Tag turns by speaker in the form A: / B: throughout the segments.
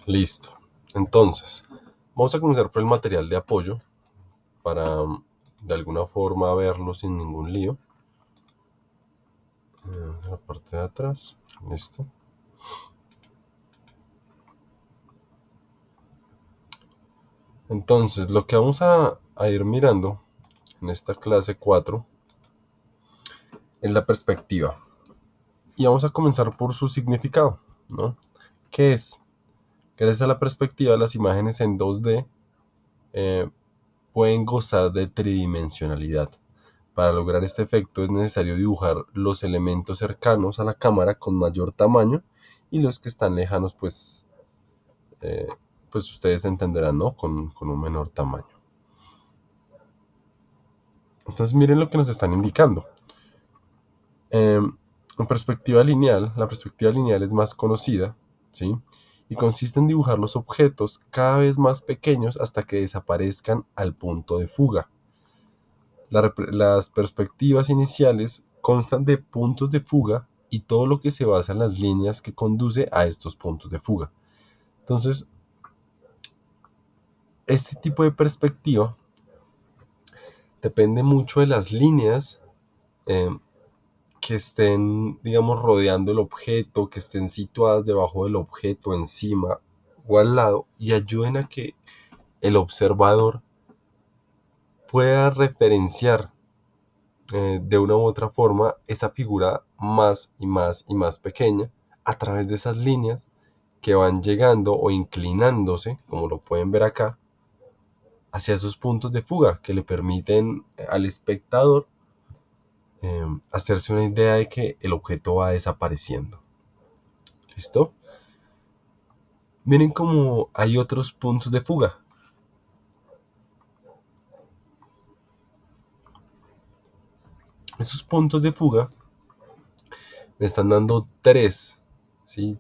A: Listo. Entonces, vamos a comenzar por el material de apoyo para de alguna forma verlo sin ningún lío. La parte de atrás. Listo. Entonces, lo que vamos a ir mirando en esta clase 4 es la perspectiva. Y vamos a comenzar por su significado, ¿no? ¿Qué es? Gracias a la perspectiva, las imágenes en 2D pueden gozar de tridimensionalidad. Para lograr este efecto es necesario dibujar los elementos cercanos a la cámara con mayor tamaño y los que están lejanos, eh, pues ustedes entenderán, ¿no? Con un menor tamaño. Entonces miren lo que nos están indicando. En perspectiva lineal, la perspectiva lineal es más conocida, ¿sí? Y consiste en dibujar los objetos cada vez más pequeños hasta que desaparezcan al punto de fuga. Las perspectivas iniciales constan de puntos de fuga y todo lo que se basa en las líneas que conduce a estos puntos de fuga. Entonces, este tipo de perspectiva depende mucho de las líneas eh, que estén, digamos, rodeando el objeto, que estén situadas debajo del objeto, encima o al lado, y ayuden a que el observador pueda referenciar de una u otra forma esa figura más y más y más pequeña a través de esas líneas que van llegando o inclinándose, como lo pueden ver acá, hacia esos puntos de fuga que le permiten al espectador hacerse una idea de que el objeto va desapareciendo. ¿Listo? Miren cómo hay otros puntos de fuga. Esos puntos de fuga me están dando tres, ¿sí?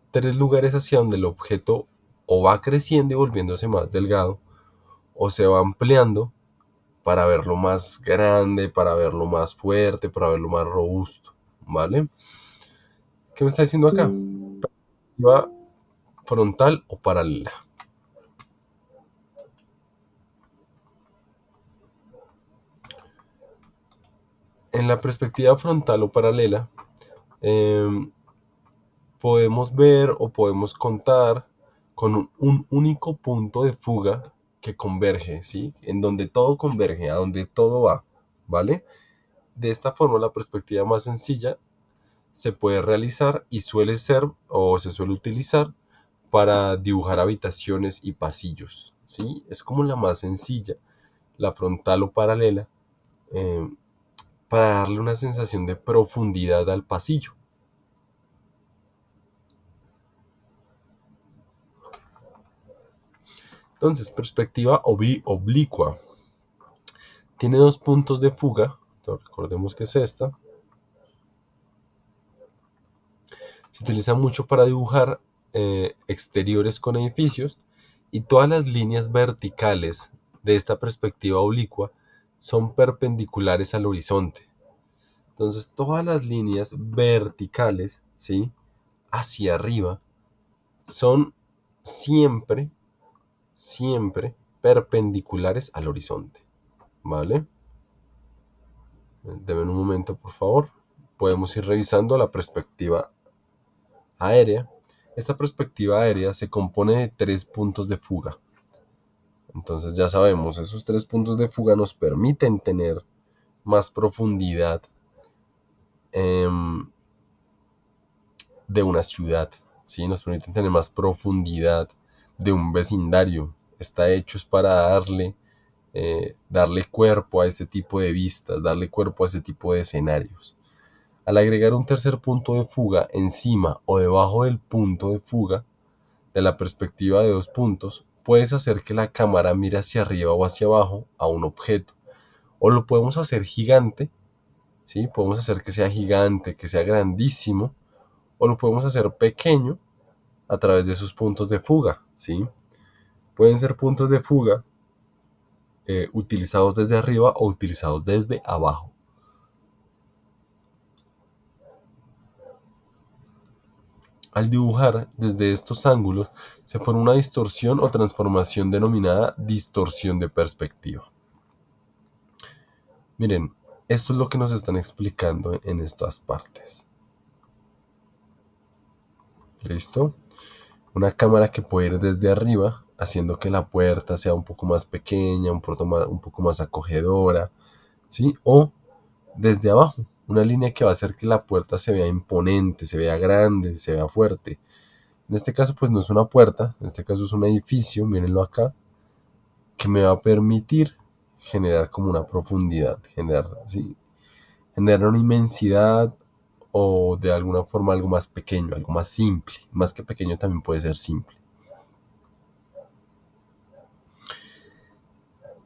A: Tres lugares hacia donde el objeto o va creciendo y volviéndose más delgado, o se va ampliando para verlo más grande, para verlo más fuerte, para verlo más robusto, ¿vale? ¿Qué me está diciendo acá? ¿Va frontal o paralela? En la perspectiva frontal o paralela, eh, podemos ver o podemos contar con un único punto de fuga que converge, ¿sí? En donde todo converge, a donde todo va, ¿vale? De esta forma, la perspectiva más sencilla se puede realizar y suele ser o se suele utilizar para dibujar habitaciones y pasillos, ¿sí? Es como la más sencilla, la frontal o paralela, eh, para darle una sensación de profundidad al pasillo. Entonces, perspectiva oblicua. Tiene dos puntos de fuga, recordemos que es esta. Se utiliza mucho para dibujar exteriores con edificios y todas las líneas verticales de esta perspectiva oblicua son perpendiculares al horizonte. Entonces, todas las líneas verticales, ¿sí? Hacia arriba son siempre, siempre perpendiculares al horizonte, ¿vale? Deme un momento, por favor. Podemos ir revisando la perspectiva aérea. Esta perspectiva aérea se compone de tres puntos de fuga. Entonces ya sabemos, esos tres puntos de fuga nos permiten tener más profundidad de una ciudad, ¿sí? Nos permiten tener más profundidad de un vecindario. Está hecho es para darle cuerpo a este tipo de vistas, darle cuerpo a este tipo de escenarios. Al agregar un tercer punto de fuga encima o debajo del punto de fuga de la perspectiva de dos puntos, puedes hacer que la cámara mire hacia arriba o hacia abajo a un objeto. O lo podemos hacer gigante, ¿sí? Podemos hacer que sea gigante, que sea grandísimo, o lo podemos hacer pequeño a través de sus puntos de fuga, ¿sí? Pueden ser puntos de fuga utilizados desde arriba o utilizados desde abajo. Al dibujar desde estos ángulos se forma una distorsión o transformación denominada distorsión de perspectiva. Miren, esto es lo que nos están explicando en estas partes. ¿Listo? Una cámara que puede ir desde arriba, haciendo que la puerta sea un poco más pequeña, un poco más acogedora, ¿sí? O desde abajo, una línea que va a hacer que la puerta se vea imponente, se vea grande, se vea fuerte. En este caso, pues no es una puerta, en este caso es un edificio, mírenlo acá, que me va a permitir generar como una profundidad, ¿sí? Generar una inmensidad o de alguna forma algo más pequeño, algo más simple. Más que pequeño también puede ser simple.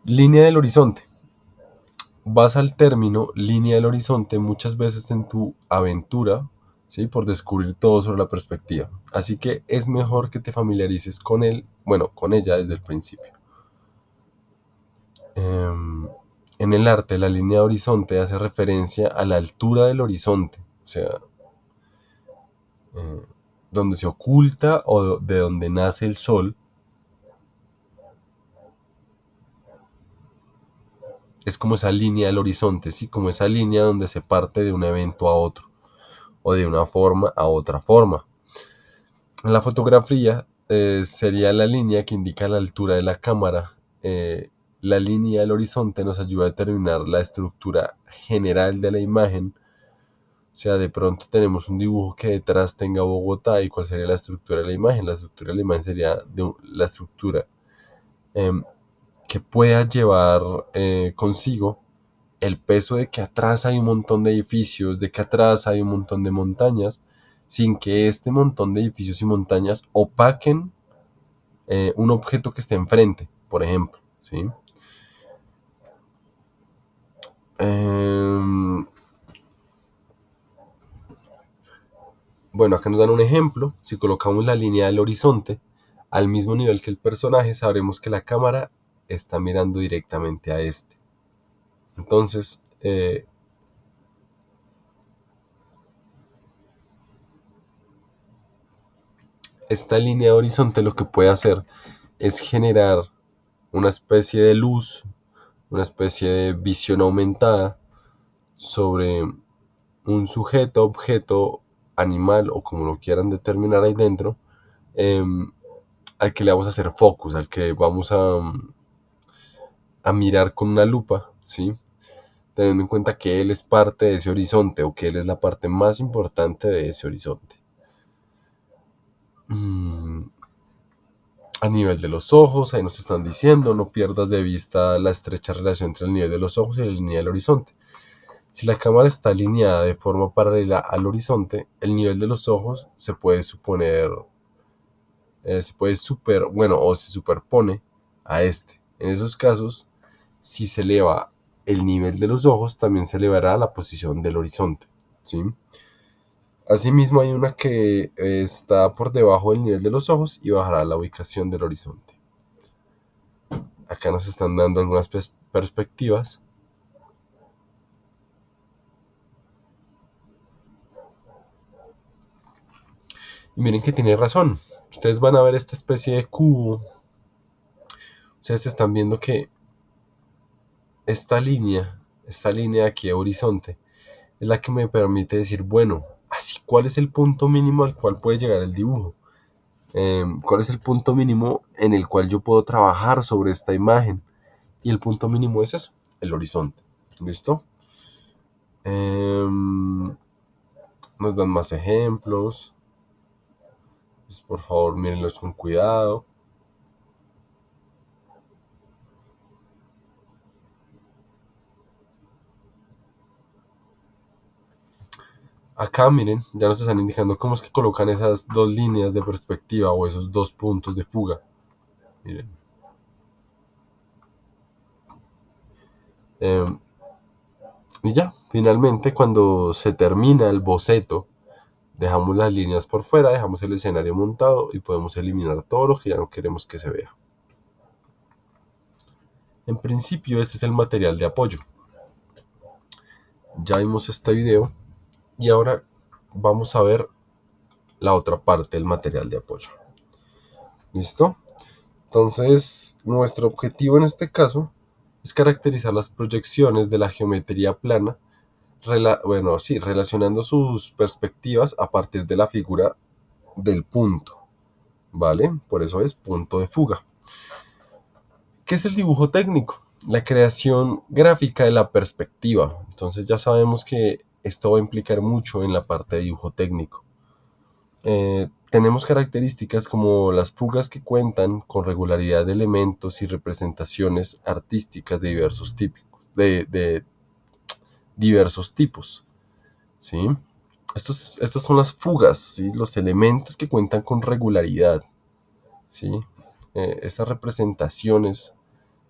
A: Línea del horizonte. Vas al término línea del horizonte muchas veces en tu aventura, ¿sí? Por descubrir todo sobre la perspectiva. Así que es mejor que te familiarices con él, bueno, con ella desde el principio. En el arte, la línea de horizonte hace referencia a la altura del horizonte, o sea, donde se oculta o de donde nace el sol. Es como esa línea del horizonte, ¿sí? Como esa línea donde se parte de un evento a otro, o de una forma a otra forma. En la fotografía sería la línea que indica la altura de la cámara. La línea del horizonte nos ayuda a determinar la estructura general de la imagen. O sea, de pronto tenemos un dibujo que detrás tenga Bogotá, y ¿cuál sería la estructura de la imagen? La estructura de la imagen sería la estructura eh, que pueda llevar consigo el peso de que atrás hay un montón de edificios, de que atrás hay un montón de montañas, sin que este montón de edificios y montañas opaquen un objeto que esté enfrente, por ejemplo, ¿sí? Eh, bueno, acá nos dan un ejemplo. Si colocamos la línea del horizonte al mismo nivel que el personaje, sabremos que la cámara está mirando directamente a este. Entonces, esta línea de horizonte lo que puede hacer es generar una especie de luz, una especie de visión aumentada sobre un sujeto, objeto, animal o como lo quieran determinar ahí dentro, eh, al que le vamos a hacer focus, al que vamos a mirar con una lupa, ¿sí? Teniendo en cuenta que él es parte de ese horizonte o que él es la parte más importante de ese horizonte. A nivel de los ojos, ahí nos están diciendo, no pierdas de vista la estrecha relación entre el nivel de los ojos y la línea del horizonte. Si la cámara está alineada de forma paralela al horizonte, el nivel de los ojos se puede suponer, bueno, o se superpone a este. En esos casos, si se eleva el nivel de los ojos, también se elevará la posición del horizonte, ¿sí? Asimismo, hay una que está por debajo del nivel de los ojos y bajará la ubicación del horizonte. Acá nos están dando algunas perspectivas. Y miren que tiene razón. Ustedes van a ver esta especie de cubo. Ustedes están viendo que esta línea aquí de horizonte, es la que me permite decir, bueno, así, ¿cuál es el punto mínimo al cual puede llegar el dibujo? ¿Cuál es el punto mínimo en el cual yo puedo trabajar sobre esta imagen? Y el punto mínimo es eso, el horizonte. ¿Listo? Nos dan más ejemplos. Pues, por favor, mírenlos con cuidado. Acá miren, ya nos están indicando cómo es que colocan esas dos líneas de perspectiva o esos dos puntos de fuga. Miren. Eh, y ya, finalmente cuando se termina el boceto, dejamos las líneas por fuera, dejamos el escenario montado y podemos eliminar todo lo que ya no queremos que se vea. En principio este es el material de apoyo. Ya vimos este video y ahora vamos a ver la otra parte del material de apoyo. ¿Listo? Entonces, nuestro objetivo en este caso es caracterizar las proyecciones de la geometría plana, relacionando sus perspectivas a partir de la figura del punto, ¿vale? Por eso es punto de fuga. ¿Qué es el dibujo técnico? La creación gráfica de la perspectiva. Entonces ya sabemos que esto va a implicar mucho en la parte de dibujo técnico. Tenemos características como las fugas que cuentan con regularidad de elementos y representaciones artísticas de diversos tipos. ¿Sí? Estos son las fugas, ¿sí? Los elementos que cuentan con regularidad. ¿Sí? Esas representaciones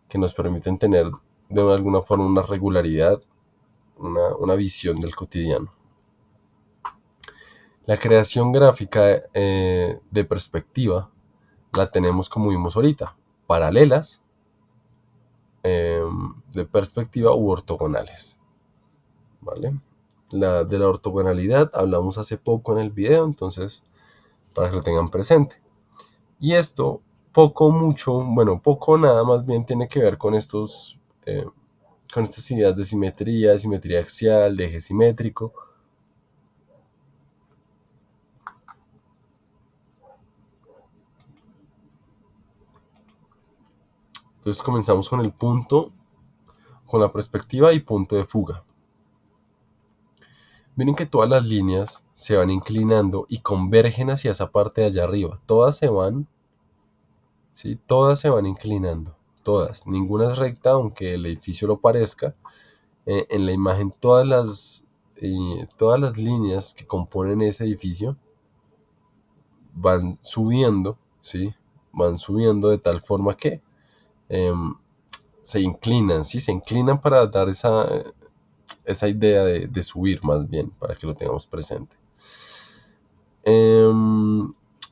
A: que nos permiten tener de alguna forma una regularidad, una visión del cotidiano. La creación gráfica de perspectiva la tenemos como vimos ahorita, paralelas, de perspectiva u ortogonales. ¿Vale? De la ortogonalidad hablamos hace poco en el video, entonces para que lo tengan presente. Y esto poco, mucho, bueno, poco nada más bien tiene que ver con estas ideas de simetría axial, de eje simétrico. Entonces comenzamos con el punto, con la perspectiva y punto de fuga. Miren que todas las líneas se van inclinando y convergen hacia esa parte de allá arriba. Todas se van, ¿sí? Todas se van inclinando. Todas. Ninguna es recta, aunque el edificio lo parezca. En la imagen todas las líneas que componen ese edificio van subiendo, ¿sí? Van subiendo de tal forma que se inclinan, ¿sí? Se inclinan para dar esa idea de subir más bien, para que lo tengamos presente.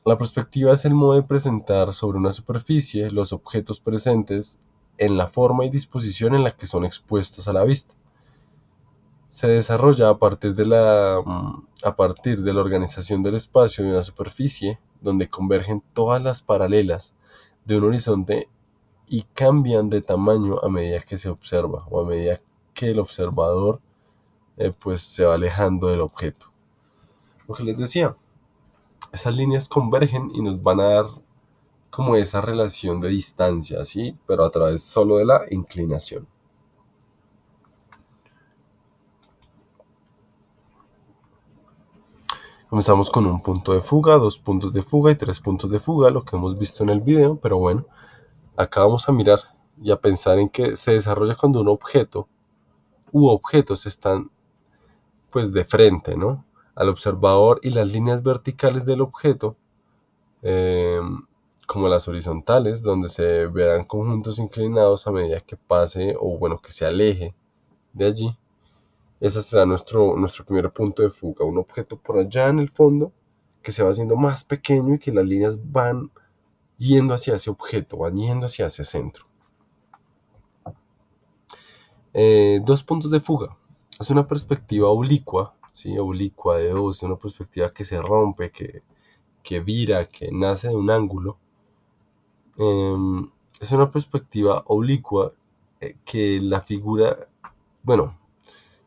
A: La perspectiva es el modo de presentar sobre una superficie los objetos presentes en la forma y disposición en la que son expuestos a la vista. Se desarrolla a partir de la organización del espacio de una superficie donde convergen todas las paralelas de un horizonte y cambian de tamaño a medida que se observa o a medida que el observador pues se va alejando del objeto. Lo que les decía, esas líneas convergen y nos van a dar como esa relación de distancia, ¿sí? Pero a través solo de la inclinación. Comenzamos con un punto de fuga, 2 puntos de fuga y 3 puntos de fuga, lo que hemos visto en el video, pero bueno, acá vamos a mirar y a pensar en que se desarrolla cuando un objeto u objetos están pues de frente, ¿no? Al observador y las líneas verticales del objeto, como las horizontales, donde se verán conjuntos inclinados a medida que pase o bueno, que se aleje de allí. Ese será nuestro primer punto de fuga, un objeto por allá en el fondo que se va haciendo más pequeño y que las líneas van yendo hacia ese objeto, van yendo hacia ese centro. 2 puntos de fuga. Es una perspectiva oblicua, ¿sí? Oblicua de 2, una perspectiva que se rompe, que vira, que nace de un ángulo. Es una perspectiva oblicua que la figura, bueno,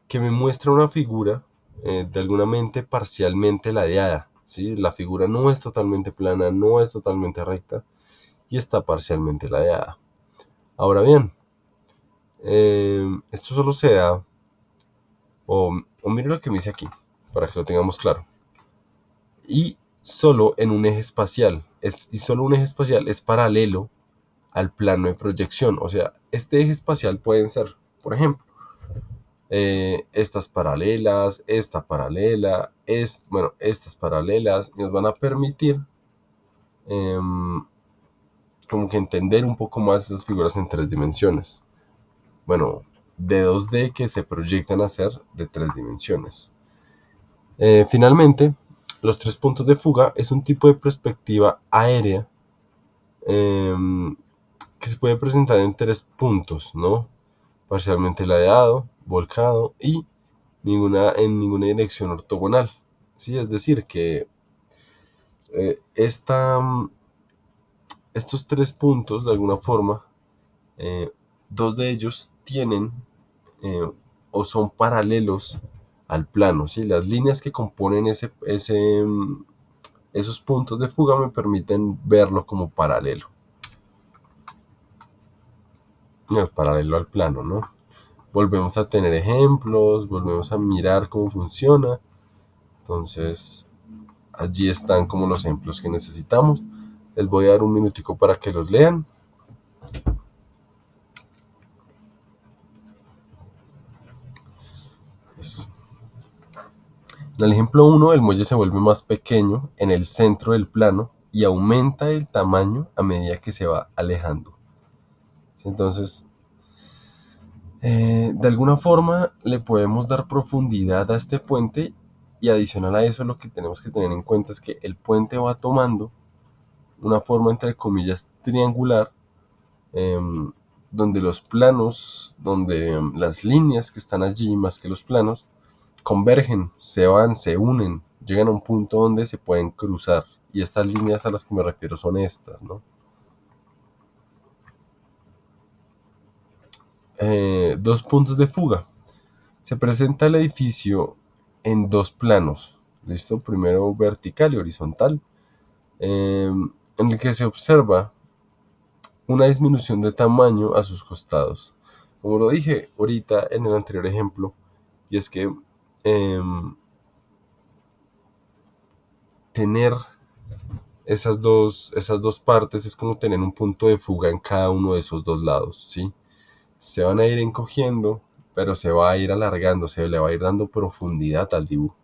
A: que me muestra una figura de alguna mente parcialmente ladeada, ¿sí? La figura no es totalmente plana, no es totalmente recta y está parcialmente ladeada. Ahora bien, esto solo se da, o mire lo que me dice aquí, para que lo tengamos claro, y solo en un eje espacial, y solo un eje espacial es paralelo al plano de proyección, o sea, este eje espacial pueden ser, por ejemplo, estas paralelas, esta paralela, estas paralelas nos van a permitir como que entender un poco más esas figuras en 3 dimensiones. Bueno, de 2D que se proyectan a ser de 3 dimensiones. Finalmente, los 3 puntos de fuga es un tipo de perspectiva aérea que se puede presentar en 3 puntos, ¿no? Parcialmente ladeado, volcado y en ninguna dirección ortogonal, ¿sí? Es decir, que Estos tres puntos, de alguna forma, dos de ellos tienen eh, o son paralelos al plano, ¿sí? Las líneas que componen esos puntos de fuga me permiten verlo como paralelo, paralelo al plano, ¿no? Volvemos a tener ejemplos, volvemos a mirar cómo funciona. Entonces, allí están como los ejemplos que necesitamos. Les voy a dar un minutico para que los lean. Pues, en el ejemplo 1, el muelle se vuelve más pequeño en el centro del plano y aumenta el tamaño a medida que se va alejando. Entonces, de alguna forma le podemos dar profundidad a este puente, y adicional a eso lo que tenemos que tener en cuenta es que el puente va tomando una forma entre comillas triangular, eh, donde los planos, donde las líneas que están allí más que los planos convergen, se van, se unen, llegan a un punto donde se pueden cruzar, y estas líneas a las que me refiero son estas, ¿no? Dos puntos de fuga. Se presenta el edificio en dos planos, ¿listo? Primero vertical y horizontal, en el que se observa una disminución de tamaño a sus costados. Como lo dije ahorita en el anterior ejemplo, y es que tener esas dos partes es como tener un punto de fuga en cada uno de esos dos lados, ¿sí? Se van a ir encogiendo, pero se va a ir alargando, se le va a ir dando profundidad al dibujo.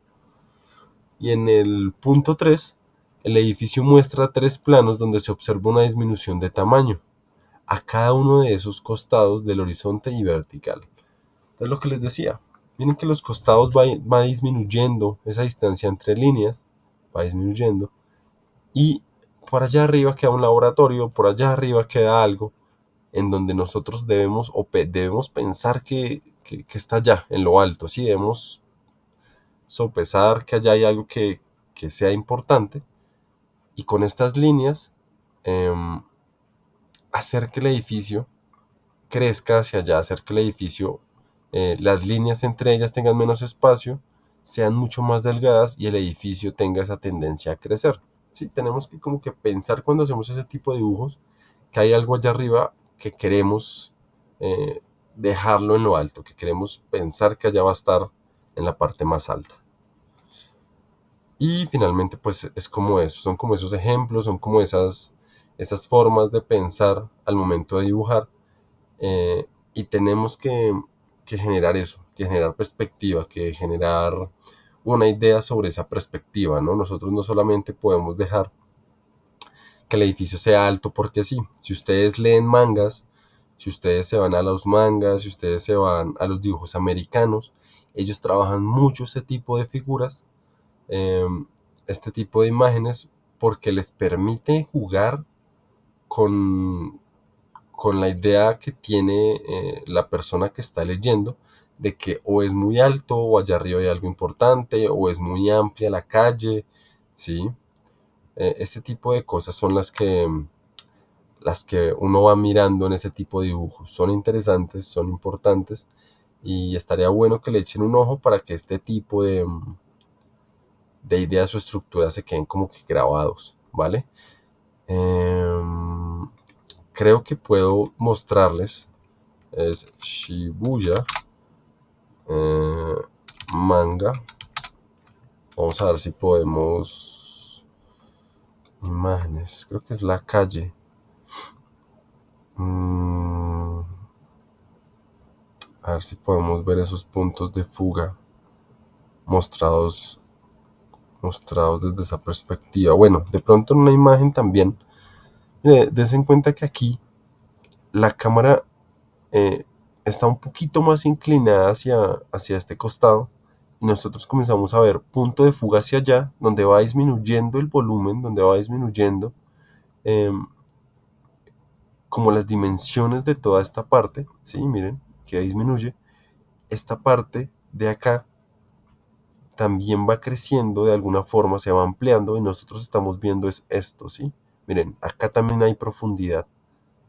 A: Y en el punto 3, el edificio muestra tres planos donde se observa una disminución de tamaño a cada uno de esos costados del horizonte y vertical. Entonces, lo que les decía, miren que los costados va disminuyendo, esa distancia entre líneas va disminuyendo, y por allá arriba queda un laboratorio, por allá arriba queda algo en donde nosotros debemos pensar que está allá, en lo alto, ¿sí? Debemos sopesar que allá hay algo que sea importante, y con estas líneas eh, hacer que el edificio crezca hacia allá, hacer que el edificio, las líneas entre ellas tengan menos espacio, sean mucho más delgadas y el edificio tenga esa tendencia a crecer. ¿Sí? Tenemos que como que pensar cuando hacemos ese tipo de dibujos que hay algo allá arriba que queremos eh, dejarlo en lo alto, que queremos pensar que allá va a estar en la parte más alta. Y finalmente, pues es como eso, son como esos ejemplos, son como esas formas de pensar al momento de dibujar, y tenemos que generar eso, que generar perspectiva, que generar una idea sobre esa perspectiva, ¿no? Nosotros no solamente podemos dejar que el edificio sea alto porque sí. Si ustedes leen mangas, si ustedes se van a los mangas, si ustedes se van a los dibujos americanos, ellos trabajan mucho este tipo de figuras, eh, este tipo de imágenes, porque les permite jugar con, con la idea que tiene la persona que está leyendo, de que o es muy alto o allá arriba hay algo importante, o es muy amplia la calle, ¿sí? Este tipo de cosas son las que uno va mirando en ese tipo de dibujos. Son interesantes, son importantes, y estaría bueno que le echen un ojo para que este tipo de ideas o estructuras se queden como que grabados, ¿vale? Creo que puedo mostrarles, es Shibuya eh, manga. Vamos a ver si podemos imágenes, creo que es la calle. A ver si podemos ver esos puntos de fuga mostrados desde esa perspectiva. Bueno, de pronto en una imagen también, des en cuenta que aquí la cámara eh, está un poquito más inclinada hacia este costado, y nosotros comenzamos a ver punto de fuga hacia allá, donde va disminuyendo el volumen, donde va disminuyendo eh, como las dimensiones de toda esta parte, ¿sí? Miren que disminuye esta parte de acá, también va creciendo de alguna forma, se va ampliando y nosotros estamos viendo es esto, ¿sí? Miren, acá también hay profundidad,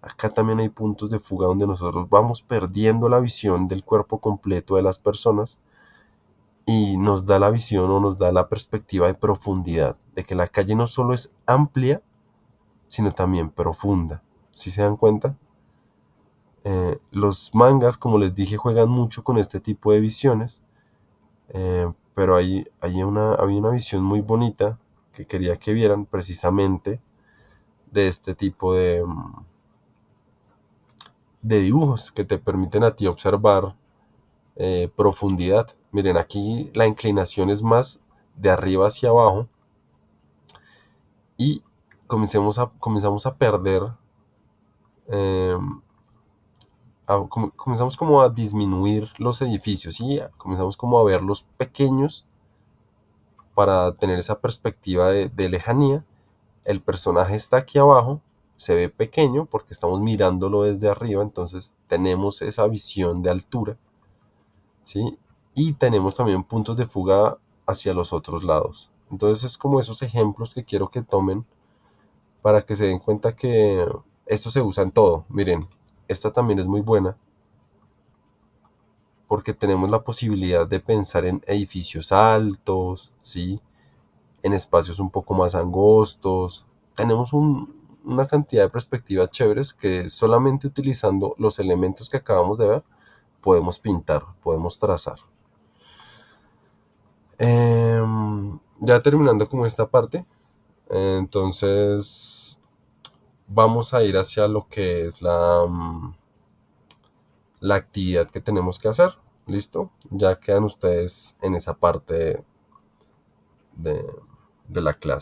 A: acá también hay puntos de fuga donde nosotros vamos perdiendo la visión del cuerpo completo de las personas y nos da la visión o nos da la perspectiva de profundidad, de que la calle no solo es amplia, sino también profunda. ¿Sí se dan cuenta? Los mangas, como les dije, juegan mucho con este tipo de visiones, pero había una visión muy bonita que quería que vieran precisamente de este tipo de dibujos que te permiten a ti observar profundidad. Miren, aquí la inclinación es más de arriba hacia abajo y comenzamos a perder, eh, comenzamos como a disminuir los edificios y comenzamos como a verlos pequeños para tener esa perspectiva de lejanía. El personaje está aquí abajo, se ve pequeño porque estamos mirándolo desde arriba, entonces tenemos esa visión de altura, ¿sí? Y tenemos también puntos de fuga hacia los otros lados. Entonces es como esos ejemplos que quiero que tomen para que se den cuenta que esto se usa en todo. Miren, esta también es muy buena porque tenemos la posibilidad de pensar en edificios altos, ¿sí? En espacios un poco más angostos. Tenemos una cantidad de perspectivas chéveres que solamente utilizando los elementos que acabamos de ver podemos pintar, podemos trazar. Ya terminando como esta parte, entonces vamos a ir hacia lo que es la actividad que tenemos que hacer. ¿Listo? Ya quedan ustedes en esa parte de, de la clase.